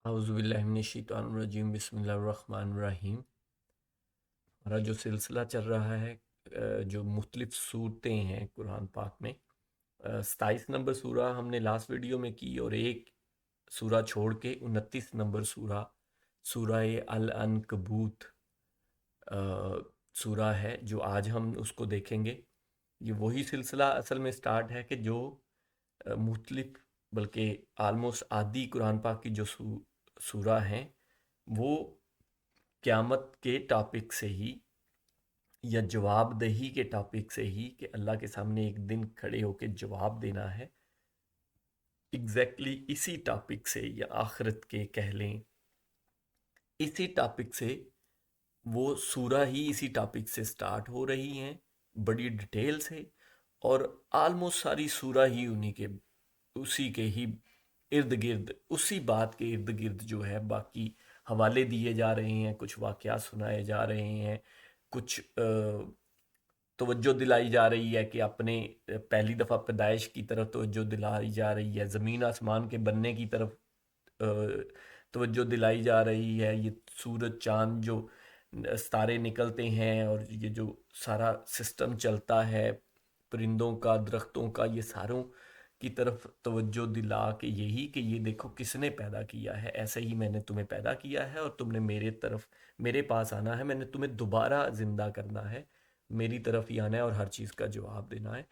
اعوذ باللہ من الشیطان الرجیم بسم اللہ الرحمن الرحیم۔ ہمارا جو سلسلہ چل رہا ہے جو مختلف صورتیں ہیں قرآن پاک میں، 27 نمبر سورہ ہم نے لاسٹ ویڈیو میں کی، اور ایک سورہ چھوڑ کے 29 نمبر سورہ، سورہ العنکبوت سورہ ہے جو آج ہم اس کو دیکھیں گے۔ یہ وہی سلسلہ اصل میں سٹارٹ ہے کہ جو مختلف، بلکہ آلموسٹ آدھی قرآن پاک کی جو سورہ ہیں وہ قیامت کے ٹاپک سے ہی یا جواب دہی کے ٹاپک سے ہی، کہ اللہ کے سامنے ایک دن کھڑے ہو کے جواب دینا ہے، ایگزیکٹلی اسی ٹاپک سے، یا آخرت کے کہہ لیں، اسی ٹاپک سے وہ سورہ ہی اسی ٹاپک سے سٹارٹ ہو رہی ہیں بڑی ڈیٹیل سے، اور آلموسٹ ساری سورہ ہی انہی کے، اسی کے ہی ارد گرد، اسی بات کے ارد گرد جو ہے باقی حوالے دیے جا رہے ہیں، کچھ واقعات سنائے جا رہے ہیں، کچھ توجہ دلائی جا رہی ہے کہ اپنے پہلی دفعہ پیدائش کی طرف توجہ دلائی جا رہی ہے، زمین آسمان کے بننے کی طرف توجہ دلائی جا رہی ہے، یہ سورج چاند جو ستارے نکلتے ہیں، اور یہ جو سارا سسٹم چلتا ہے پرندوں کا، درختوں کا، یہ ساروں کی طرف توجہ دلا کے یہی کہ یہ دیکھو کس نے پیدا کیا ہے، ایسے ہی میں نے تمہیں پیدا کیا ہے، اور تم نے میرے پاس آنا ہے، میں نے تمہیں دوبارہ زندہ کرنا ہے، میری طرف ہی آنا ہے اور ہر چیز کا جواب دینا ہے۔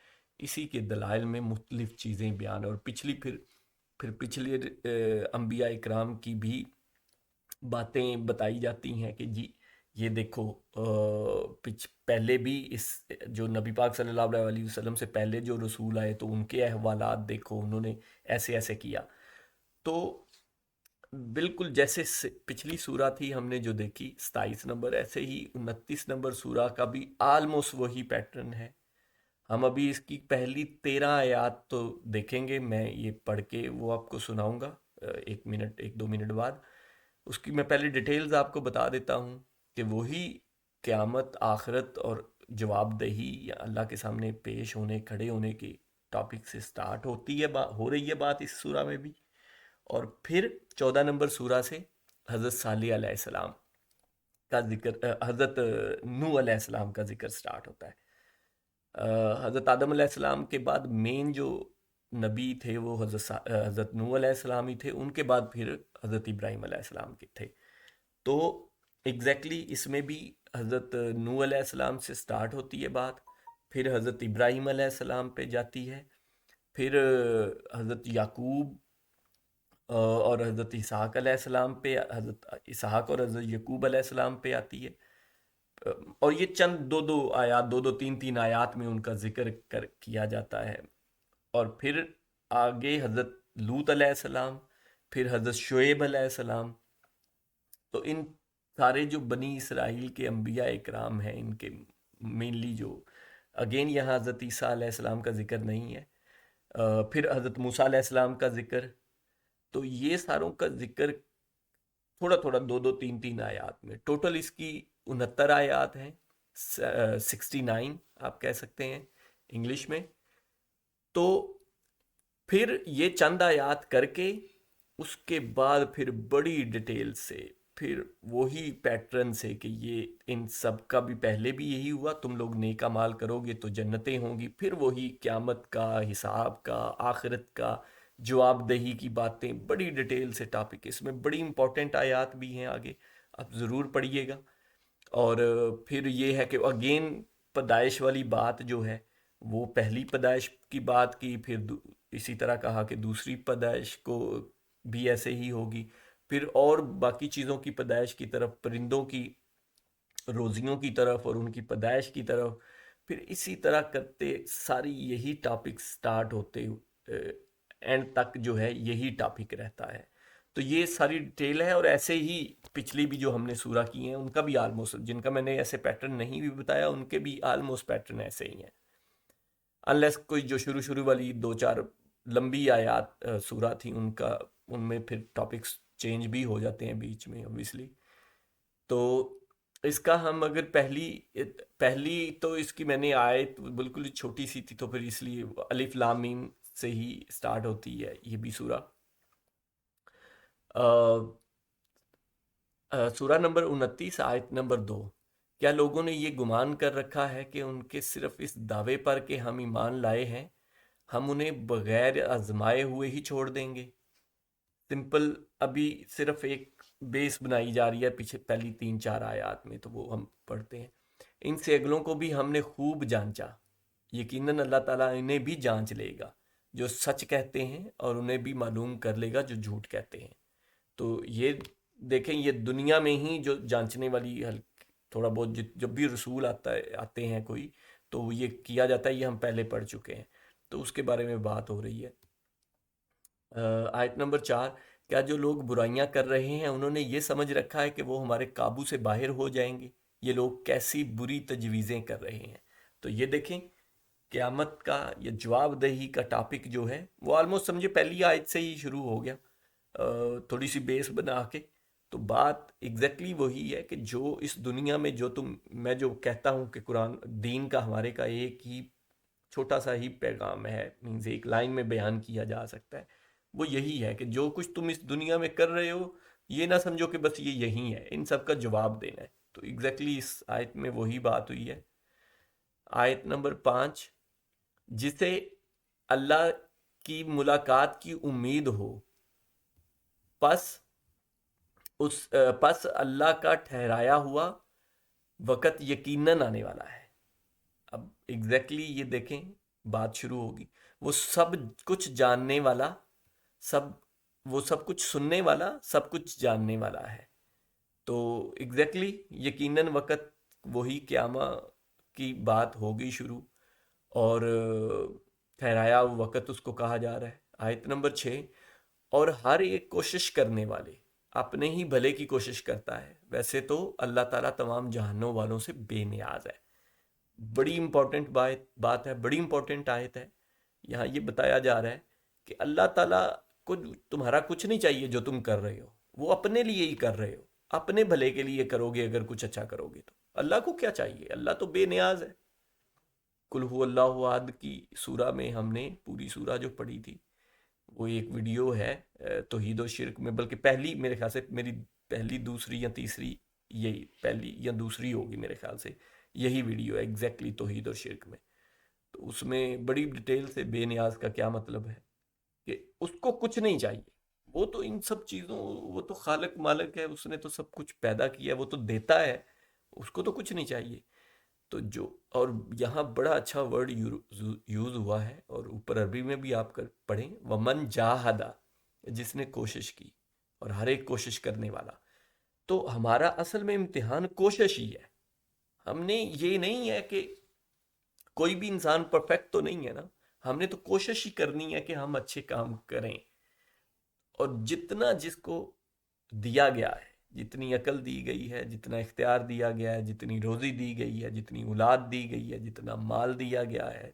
اسی کے دلائل میں مختلف چیزیں بیان، اور پھر پچھلے انبیاء اکرام کی بھی باتیں بتائی جاتی ہیں کہ جی یہ دیکھو پہلے بھی اس جو نبی پاک صلی اللہ علیہ وسلم سے پہلے جو رسول آئے تو ان کے احوالات دیکھو، انہوں نے ایسے ایسے کیا۔ تو بالکل جیسے پچھلی سورہ تھی ہم نے جو دیکھی 27 نمبر، ایسے ہی 29 نمبر سورہ کا بھی آلموسٹ وہی پیٹرن ہے۔ ہم ابھی اس کی پہلی 13 آیات تو دیکھیں گے، میں یہ پڑھ کے وہ آپ کو سناؤں گا ایک دو منٹ بعد۔ اس کی میں پہلے ڈیٹیلز آپ کو بتا دیتا ہوں کہ وہی قیامت، آخرت اور جواب دہی یا اللہ کے سامنے پیش ہونے، کھڑے ہونے کے ٹاپک سے سٹارٹ ہوتی ہے، ہو رہی ہے بات اس سورہ میں بھی، اور پھر 14 نمبر سورہ سے حضرت صالح علیہ السلام کا ذکر، حضرت نوح علیہ السلام کا ذکر سٹارٹ ہوتا ہے۔ حضرت آدم علیہ السلام کے بعد مین جو نبی تھے وہ حضرت نوح علیہ السلام ہی تھے، ان کے بعد پھر حضرت ابراہیم علیہ السلام کے تھے۔ تو ایگزیکٹلی اس میں بھی حضرت نوح علیہ السلام سے سٹارٹ ہوتی ہے بات، پھر حضرت ابراہیم علیہ السلام پہ جاتی ہے، پھر حضرت یعقوب اور حضرت اسحاق علیہ السلام پہ، حضرت اسحاق اور حضرت یعقوب علیہ السلام پہ آتی ہے، اور یہ چند دو دو آیات، دو دو تین تین آیات میں ان کا ذکر کیا جاتا ہے، اور پھر آگے حضرت لوط علیہ السلام، پھر حضرت شعیب علیہ السلام۔ تو ان سارے جو بنی اسرائیل کے انبیاء اکرام ہیں، ان کے مینلی جو، اگین یہاں حضرت عیسیٰ علیہ السلام کا ذکر نہیں ہے، پھر حضرت موسیٰ علیہ السلام کا ذکر، تو یہ ساروں کا ذکر تھوڑا تھوڑا دو دو تین تین آیات میں، ٹوٹل اس کی 69 آیات ہیں، 69 آپ کہہ سکتے ہیں انگلش میں۔ تو پھر یہ چند آیات کر کے اس کے بعد پھر بڑی ڈیٹیل سے، پھر وہی پیٹرن سے کہ یہ ان سب کا بھی پہلے بھی یہی ہوا، تم لوگ نیک اعمال کرو گے تو جنتیں ہوں گی، پھر وہی قیامت کا، حساب کا، آخرت کا، جواب دہی کی باتیں، بڑی ڈیٹیل سے ٹاپک، اس میں بڑی امپورٹنٹ آیات بھی ہیں آگے، آپ ضرور پڑھیے گا۔ اور پھر یہ ہے کہ اگین پیدائش والی بات جو ہے وہ پہلی پیدائش کی بات کی، پھر اسی طرح کہا کہ دوسری پیدائش کو بھی ایسے ہی ہوگی، پھر اور باقی چیزوں کی پیدائش کی طرف، پرندوں کی روزیوں کی طرف اور ان کی پیدائش کی طرف، پھر اسی طرح کرتے ساری یہی ٹاپک سٹارٹ ہوتے اینڈ تک جو ہے یہی ٹاپک رہتا ہے۔ تو یہ ساری ڈیٹیل ہے، اور ایسے ہی پچھلی بھی جو ہم نے سورہ کی ہیں ان کا بھی آلموسٹ، جن کا میں نے ایسے پیٹرن نہیں بھی بتایا ان کے بھی آلموسٹ پیٹرن ایسے ہی ہیں، انلیس کوئی جو شروع والی دو چار لمبی آیات سورہ تھی ان میں پھر ٹاپکس چینج بھی ہو جاتے ہیں بیچ میں اوبیسلی۔ تو اس کا ہم اگر پہلی تو اس کی میں نے آیت بالکل ہی چھوٹی سی تھی، تو پھر اس لیے الف لام میم سے ہی سٹارٹ ہوتی ہے یہ بھی سورہ۔ سورہ نمبر 29 آیت نمبر 2، کیا لوگوں نے یہ گمان کر رکھا ہے کہ ان کے صرف اس دعوے پر کہ ہم ایمان لائے ہیں ہم انہیں بغیر آزمائے ہوئے ہی چھوڑ دیں گے؟ سمپل ابھی صرف ایک بیس بنائی جا رہی ہے پیچھے پہلی 3 4 آیات میں، تو وہ ہم پڑھتے ہیں، ان سیگلوں کو بھی ہم نے خوب جانچا، یقیناً اللہ تعالیٰ انہیں بھی جانچ لے گا جو سچ کہتے ہیں، اور انہیں بھی معلوم کر لے گا جو جھوٹ کہتے ہیں۔ تو یہ دیکھیں، یہ دنیا میں ہی جو جانچنے والی تھوڑا بہت جب بھی رسول آتے ہیں کوئی، تو یہ کیا جاتا ہے، یہ ہم پہلے پڑھ چکے ہیں، تو اس کے بارے میں بات ہو رہی ہے۔ آیت نمبر 4، کیا جو لوگ برائیاں کر رہے ہیں انہوں نے یہ سمجھ رکھا ہے کہ وہ ہمارے قابو سے باہر ہو جائیں گے؟ یہ لوگ کیسی بری تجویزیں کر رہے ہیں۔ تو یہ دیکھیں، قیامت کا یا جواب دہی کا ٹاپک جو ہے وہ آلموسٹ سمجھے پہلی آیت سے ہی شروع ہو گیا، تھوڑی سی بیس بنا کے۔ تو بات ایگزیکٹلی وہی ہے کہ جو اس دنیا میں میں جو کہتا ہوں کہ قرآن دین کا ہمارے کا ایک ہی چھوٹا سا ہی پیغام ہے، مینز ایک لائن میں بیان کیا جا سکتا ہے، وہ یہی ہے کہ جو کچھ تم اس دنیا میں کر رہے ہو یہ نہ سمجھو کہ بس یہ یہی ہے، ان سب کا جواب دینا ہے۔ تو ایگزیکٹلی اس آیت میں وہی بات ہوئی ہے۔ آیت نمبر 5، جسے اللہ کی ملاقات کی امید ہو، پس پس اللہ کا ٹھہرایا ہوا وقت یقیناً آنے والا ہے۔ اب ایگزیکٹلی یہ دیکھیں، بات شروع ہوگی، وہ سب کچھ جاننے والا، سب وہ سب کچھ سننے والا، سب کچھ جاننے والا ہے۔ تو ایگزیکٹلی یقیناً وقت وہی قیامت کی بات ہوگی شروع، اور ٹھہرایا وقت اس کو کہا جا رہا ہے۔ آیت نمبر 6، اور ہر ایک کوشش کرنے والے اپنے ہی بھلے کی کوشش کرتا ہے، ویسے تو اللہ تعالیٰ تمام جہانوں والوں سے بے نیاز ہے۔ بڑی امپورٹنٹ بات ہے، بڑی امپورٹنٹ آیت ہے۔ یہاں یہ بتایا جا رہا ہے کہ اللہ تعالیٰ کو تمہارا کچھ نہیں چاہیے جو تم کر رہے ہو، وہ اپنے لیے ہی کر رہے ہو، اپنے بھلے کے لیے کرو گے اگر کچھ اچھا کرو گے تو۔ اللہ کو کیا چاہیے؟ اللہ تو بے نیاز ہے۔ قل هو اللہ احد کی سورہ میں ہم نے پوری سورہ جو پڑھی تھی، وہ ایک ویڈیو ہے توحید و شرک میں، بلکہ پہلی، میرے خیال سے میری پہلی دوسری یا تیسری، یہی پہلی یا دوسری ہوگی میرے خیال سے، یہی ویڈیو ہے ایگزیکٹلی توحید و شرک میں۔ تو اس میں بڑی ڈیٹیل سے بے نیاز کا کیا مطلب ہے، کہ اس کو کچھ نہیں چاہیے، وہ تو ان سب چیزوں، وہ تو خالق مالک ہے، اس نے تو سب کچھ پیدا کیا ہے، وہ تو دیتا ہے، اس کو تو کچھ نہیں چاہیے۔ تو جو، اور یہاں بڑا اچھا ورڈ یوز ہوا ہے، اور اوپر عربی میں بھی آپ پڑھیں، ومن جاہدہ، جس نے کوشش کی، اور ہر ایک کوشش کرنے والا۔ تو ہمارا اصل میں امتحان کوشش ہی ہے۔ ہم نے یہ نہیں ہے کہ کوئی بھی انسان پرفیکٹ تو نہیں ہے نا، ہم نے تو کوشش ہی کرنی ہے کہ ہم اچھے کام کریں، اور جتنا جس کو دیا گیا ہے، جتنی عقل دی گئی ہے، جتنا اختیار دیا گیا ہے، جتنی روزی دی گئی ہے، جتنی اولاد دی گئی ہے، جتنا مال دیا گیا ہے،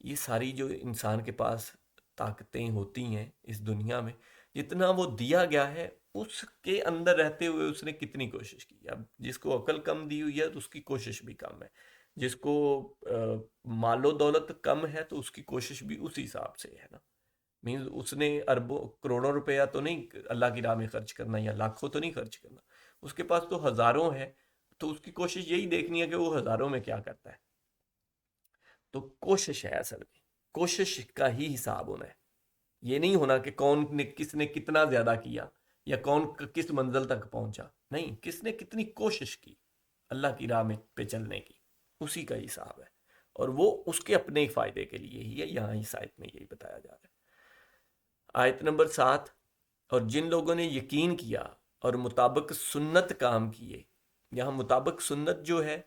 یہ ساری جو انسان کے پاس طاقتیں ہوتی ہیں اس دنیا میں، جتنا وہ دیا گیا ہے اس کے اندر رہتے ہوئے اس نے کتنی کوشش کی۔ اب جس کو عقل کم دی ہوئی ہے تو اس کی کوشش بھی کم ہے، جس کو مال و دولت کم ہے تو اس کی کوشش بھی اسی حساب سے ہے نا۔ مینز اس نے اربوں کروڑوں روپیہ تو نہیں اللہ کی راہ میں خرچ کرنا، یا لاکھوں تو نہیں خرچ کرنا، اس کے پاس تو ہزاروں ہے، تو اس کی کوشش یہی دیکھنی ہے کہ وہ ہزاروں میں کیا کرتا ہے۔ تو کوشش ہے اصل میں، کوشش کا ہی حساب ہونا ہے، یہ نہیں ہونا کہ کون نے کس نے کتنا زیادہ کیا، یا کون کس منزل تک پہنچا، نہیں، کس نے کتنی کوشش کی اللہ کی راہ میں پہ چلنے کی، اسی کا حساب ہے، اور وہ اس کے اپنے فائدے کے لیے ہی ہے۔ یہاں اس آیت میں یہی بتایا جا رہا ہے۔ آیت نمبر 7، اور جن لوگوں نے یقین کیا اور مطابق سنت کام کیے، یہاں مطابق سنت جو ہے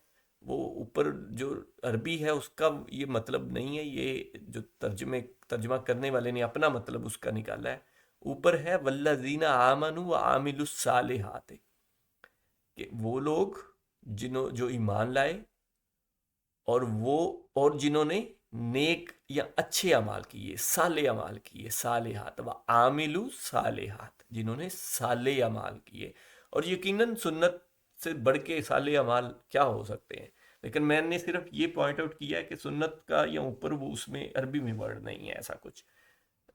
وہ اوپر جو عربی ہے اس کا یہ مطلب نہیں ہے، یہ جو ترجمہ کرنے والے نے اپنا مطلب اس کا نکالا ہے، اوپر ہے والذین آمنوا وعاملوا الصالحات، کہ وہ لوگ جو ایمان لائے، اور جنہوں نے نیک یا اچھے اعمال کیے، صالح اعمال کیے، صالحات و عاملوا صالحات، جنہوں نے صالح اعمال کیے، اور یقیناً سنت سے بڑھ کے صالح اعمال کیا ہو سکتے ہیں، لیکن میں نے صرف یہ پوائنٹ آؤٹ کیا ہے کہ سنت کا یا اوپر وہ اس میں عربی میں ورڈ نہیں ہے ایسا کچھ،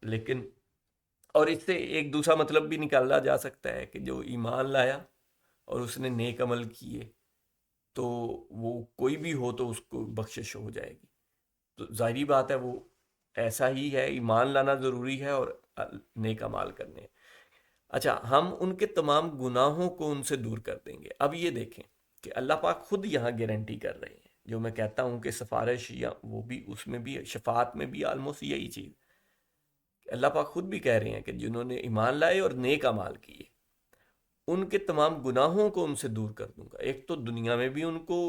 لیکن اور اس سے ایک دوسرا مطلب بھی نکالا جا سکتا ہے کہ جو ایمان لایا اور اس نے نیک عمل کیے تو وہ کوئی بھی ہو تو اس کو بخشش ہو جائے گی. تو ظاہری بات ہے وہ ایسا ہی ہے، ایمان لانا ضروری ہے اور نیک اعمال کرنے ہیں. اچھا، ہم ان کے تمام گناہوں کو ان سے دور کر دیں گے. اب یہ دیکھیں کہ اللہ پاک خود یہاں گارنٹی کر رہے ہیں، جو میں کہتا ہوں کہ سفارش یا وہ بھی اس میں بھی شفاعت میں بھی آلموسٹ یہی چیز. اللہ پاک خود بھی کہہ رہے ہیں کہ جنہوں نے ایمان لائے اور نیک اعمال کیے ان کے تمام گناہوں کو ان سے دور کر دوں گا. ایک تو دنیا میں بھی ان کو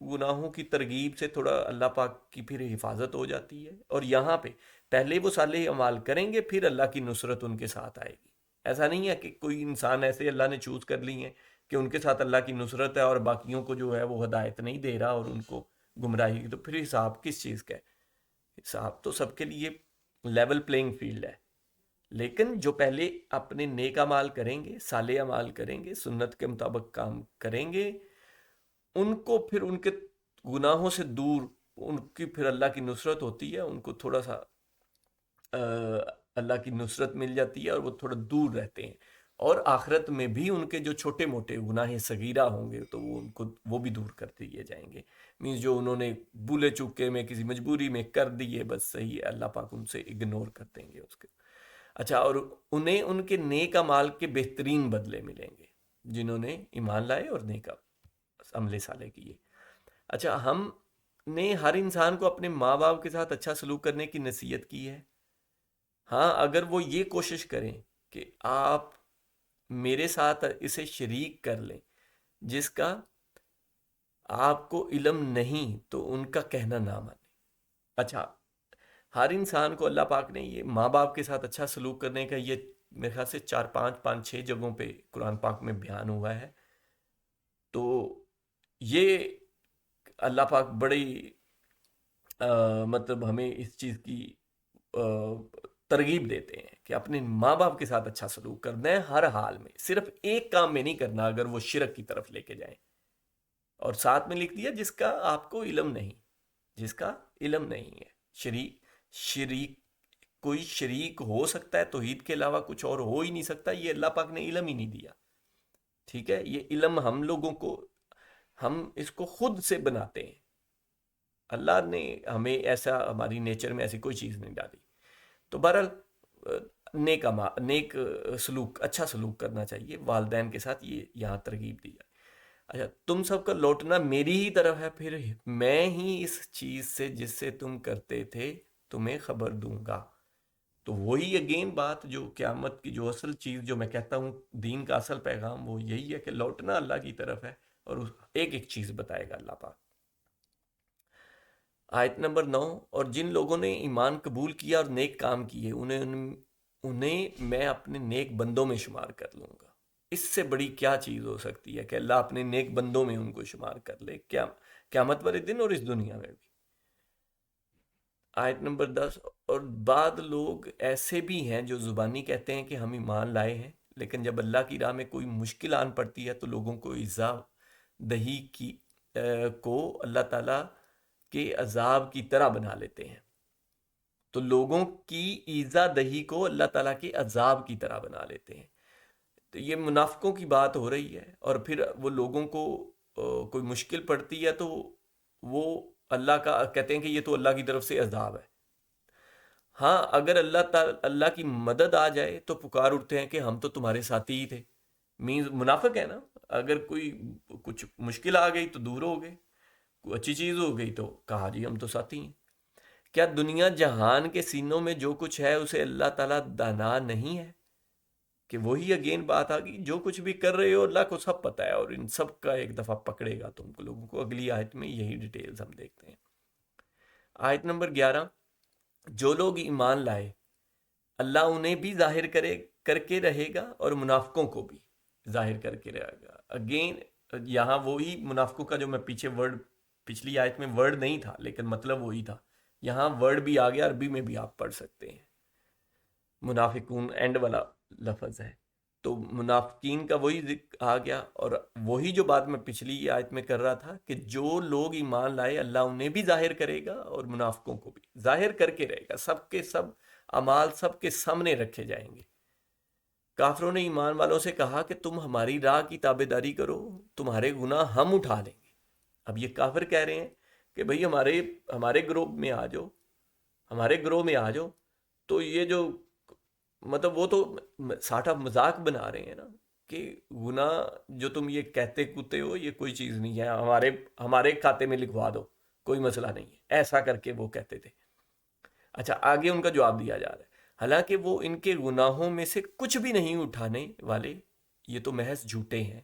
گناہوں کی ترغیب سے تھوڑا اللہ پاک کی پھر حفاظت ہو جاتی ہے، اور یہاں پہ پہلے وہ صالح اعمال کریں گے پھر اللہ کی نصرت ان کے ساتھ آئے گی. ایسا نہیں ہے کہ کوئی انسان ایسے اللہ نے چوز کر لی ہیں کہ ان کے ساتھ اللہ کی نصرت ہے اور باقیوں کو جو ہے وہ ہدایت نہیں دے رہا اور ان کو گمراہی. تو پھر حساب کس چیز کا ہے؟ حساب تو سب کے لیے لیول پلینگ فیلڈ ہے. لیکن جو پہلے اپنے نیک اعمال کریں گے، صالح اعمال کریں گے، سنت کے مطابق کام کریں گے، ان کو پھر ان کے گناہوں سے دور، ان کی پھر اللہ کی نصرت ہوتی ہے، ان کو تھوڑا سا اللہ کی نصرت مل جاتی ہے اور وہ تھوڑا دور رہتے ہیں. اور آخرت میں بھی ان کے جو چھوٹے موٹے گناہ صغیرہ ہوں گے تو وہ ان کو وہ بھی دور کر دیے جائیں گے. مینس جو انہوں نے بولے چوکے میں کسی مجبوری میں کر دیے، بس صحیح ہے، اللہ پاک ان سے اگنور کر دیں گے اس کے. اچھا، اور انہیں ان کے نیک اعمال کے بہترین بدلے ملیں گے جنہوں نے ایمان لائے اور نیک عمل صالح کیے. اچھا، ہم نے ہر انسان کو اپنے ماں باپ کے ساتھ اچھا سلوک کرنے کی نصیحت کی ہے. ہاں، اگر وہ یہ کوشش کریں کہ آپ میرے ساتھ اسے شریک کر لیں جس کا آپ کو علم نہیں تو ان کا کہنا نہ مانیں. اچھا، ہر انسان کو اللہ پاک نے یہ ماں باپ کے ساتھ اچھا سلوک کرنے کا یہ میرے خیال سے 4 5 6 جگہوں پہ قرآن پاک میں بیان ہوا ہے. تو یہ اللہ پاک بڑی مطلب ہمیں اس چیز کی ترغیب دیتے ہیں کہ اپنے ماں باپ کے ساتھ اچھا سلوک کرنا ہے ہر حال میں، صرف ایک کام میں نہیں کرنا اگر وہ شرک کی طرف لے کے جائیں. اور ساتھ میں لکھ دیا جس کا آپ کو علم نہیں، جس کا علم نہیں ہے. شریک کوئی شریک ہو سکتا ہے توحید کے علاوہ کچھ اور ہو ہی نہیں سکتا، یہ اللہ پاک نے علم ہی نہیں دیا. ٹھیک ہے، یہ علم ہم لوگوں کو، ہم اس کو خود سے بناتے ہیں. اللہ نے ہمیں ایسا، ہماری نیچر میں ایسی کوئی چیز نہیں ڈالی. تو بہرحال نیک سلوک، اچھا سلوک کرنا چاہیے والدین کے ساتھ، یہ یہاں ترغیب دی جائے. اچھا، تم سب کا لوٹنا میری ہی طرف ہے، پھر میں ہی اس چیز سے جس سے تم کرتے تھے تمہیں خبر دوں گا. تو وہی اگین بات جو قیامت کی جو اصل چیز جو میں کہتا ہوں دین کا اصل پیغام وہ یہی ہے کہ لوٹنا اللہ کی طرف ہے، اور ایک ایک چیز بتائے گا اللہ پاک. آیت نمبر 9، اور جن لوگوں نے ایمان قبول کیا اور نیک کام کیے انہیں میں اپنے نیک بندوں میں شمار کر لوں گا. اس سے بڑی کیا چیز ہو سکتی ہے کہ اللہ اپنے نیک بندوں میں ان کو شمار کر لے، کیا قیامت والے دن اور اس دنیا میں بھی. آیت نمبر 10، اور بعض لوگ ایسے بھی ہیں جو زبانی کہتے ہیں کہ ہم ایمان لائے ہیں، لیکن جب اللہ کی راہ میں کوئی مشکل آن پڑتی ہے تو لوگوں کو ایذا دہی کی کو اللہ تعالیٰ کے عذاب کی طرح بنا لیتے ہیں. تو لوگوں کی ایذا دہی کو اللہ تعالیٰ کے عذاب کی طرح بنا لیتے ہیں. تو یہ منافقوں کی بات ہو رہی ہے، اور پھر وہ لوگوں کو کوئی مشکل پڑتی ہے تو وہ اللہ کا کہتے ہیں کہ یہ تو اللہ کی طرف سے عذاب ہے. ہاں، اگر اللہ کی مدد آ جائے تو پکار اٹھتے ہیں کہ ہم تو تمہارے ساتھی ہی تھے. مینز منافق ہے نا، اگر کوئی کچھ مشکل آ گئی تو دور ہو گئے، کوئی اچھی چیز ہو گئی تو کہا جی ہم تو ساتھی ہیں. کیا دنیا جہان کے سینوں میں جو کچھ ہے اسے اللہ تعالیٰ دانا نہیں ہے؟ کہ وہی اگین بات آ گئی، جو کچھ بھی کر رہے ہو اللہ کو سب پتہ ہے، اور ان سب کا ایک دفعہ پکڑے گا تم کو لوگوں کو. اگلی آیت میں یہی ڈیٹیلز ہم دیکھتے ہیں. آیت نمبر 11، جو لوگ ایمان لائے اللہ انہیں بھی ظاہر کر کے رہے گا اور منافقوں کو بھی ظاہر کر کے رہے گا. اگین یہاں وہی منافقوں کا جو میں پیچھے پچھلی آیت میں ورڈ نہیں تھا لیکن مطلب وہی تھا، یہاں ورڈ بھی آ گیا، عربی میں بھی آپ پڑھ سکتے ہیں. منافقون اینڈ والا لفظ ہے، تو منافقین کا وہی ذکر آ گیا. اور وہی جو بات میں پچھلی آیت میں کر رہا تھا کہ جو لوگ ایمان لائے اللہ انہیں بھی ظاہر کرے گا اور منافقوں کو بھی ظاہر کر کے رہے گا. سب کے سب اعمال سب کے سامنے رکھے جائیں گے. کافروں نے ایمان والوں سے کہا کہ تم ہماری راہ کی تابعداری کرو، تمہارے گناہ ہم اٹھا لیں گے۔ اب یہ کافر کہہ رہے ہیں کہ بھئی ہمارے گروہ میں آ جاؤ، ہمارے گروہ میں آ جاؤ۔ تو یہ جو مطلب وہ تو ساٹھا مذاق بنا رہے ہیں نا کہ گناہ جو تم یہ کہتے کوتے ہو یہ کوئی چیز نہیں ہے، ہمارے کھاتے میں لکھوا دو، کوئی مسئلہ نہیں ہے، ایسا کر کے وہ کہتے تھے۔ اچھا، آگے ان کا جواب دیا جا رہا ہے، حالانکہ وہ ان کے گناہوں میں سے کچھ بھی نہیں اٹھانے والے، یہ تو محض جھوٹے ہیں۔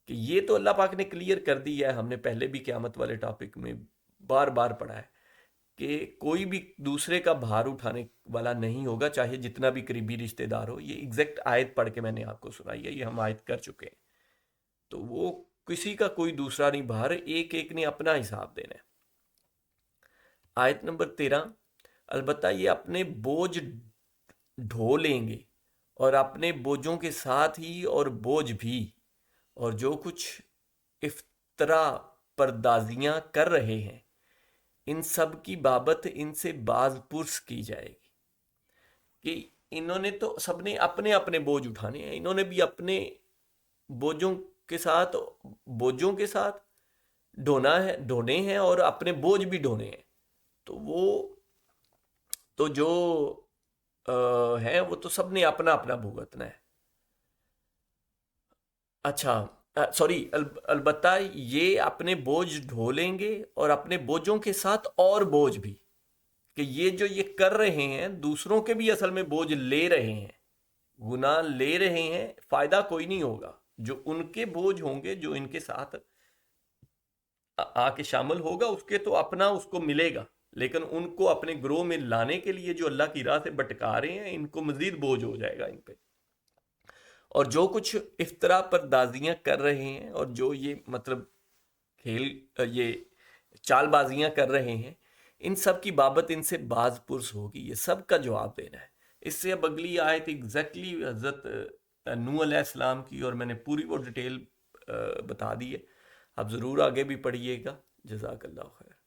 کہ یہ تو اللہ پاک نے کلیئر کر دی ہے، ہم نے پہلے بھی قیامت والے ٹاپک میں بار بار پڑھا ہے کہ کوئی بھی دوسرے کا بھار اٹھانے والا نہیں ہوگا، چاہے جتنا بھی قریبی رشتہ دار ہو۔ یہ ایگزیکٹ آیت پڑھ کے میں نے آپ کو سنائی ہے، یہ ہم آیت کر چکے ہیں۔ تو وہ کسی کا کوئی دوسرا نہیں بھار، ایک ایک نے اپنا حساب دینا ہے۔ آیت نمبر 13، البتہ یہ اپنے بوجھ ڈھو لیں گے اور اپنے بوجھوں کے ساتھ ہی اور بوجھ بھی، اور جو کچھ افطرا پردازیاں کر رہے ہیں ان سب کی بابت ان سے باز پرس کی جائے گی۔ کہ انہوں نے تو سب نے اپنے اپنے بوجھ اٹھانے ہیں، انہوں نے بھی اپنے بوجھوں کے ساتھ ڈھونے ہیں اور اپنے بوجھ بھی ڈھونے ہیں۔ تو وہ تو جو ہے وہ تو سب نے اپنا اپنا بھگتنا ہے۔ اچھا سوری، البتہ یہ اپنے بوجھ ڈھو لیں گے اور اپنے بوجھوں کے ساتھ اور بوجھ بھی، کہ یہ جو یہ کر رہے ہیں دوسروں کے بھی اصل میں بوجھ لے رہے ہیں، گناہ لے رہے ہیں، فائدہ کوئی نہیں ہوگا۔ جو ان کے بوجھ ہوں گے جو ان کے ساتھ آ کے شامل ہوگا اس کے تو اپنا اس کو ملے گا، لیکن ان کو اپنے گروہ میں لانے کے لیے جو اللہ کی راہ سے بٹکا رہے ہیں ان کو مزید بوجھ ہو جائے گا ان پہ۔ اور جو کچھ افطرا پردازیاں کر رہے ہیں اور جو یہ مطلب یہ چال بازیاں کر رہے ہیں ان سب کی بابت ان سے باز پرس ہوگی، یہ سب کا جواب دینا ہے۔ اس سے اب اگلی آیت ایگزیکٹلی حضرت نوح علیہ السلام کی، اور میں نے پوری وہ ڈیٹیل بتا دی ہے، آپ ضرور آگے بھی پڑھیے گا۔ جزاک اللہ خیر۔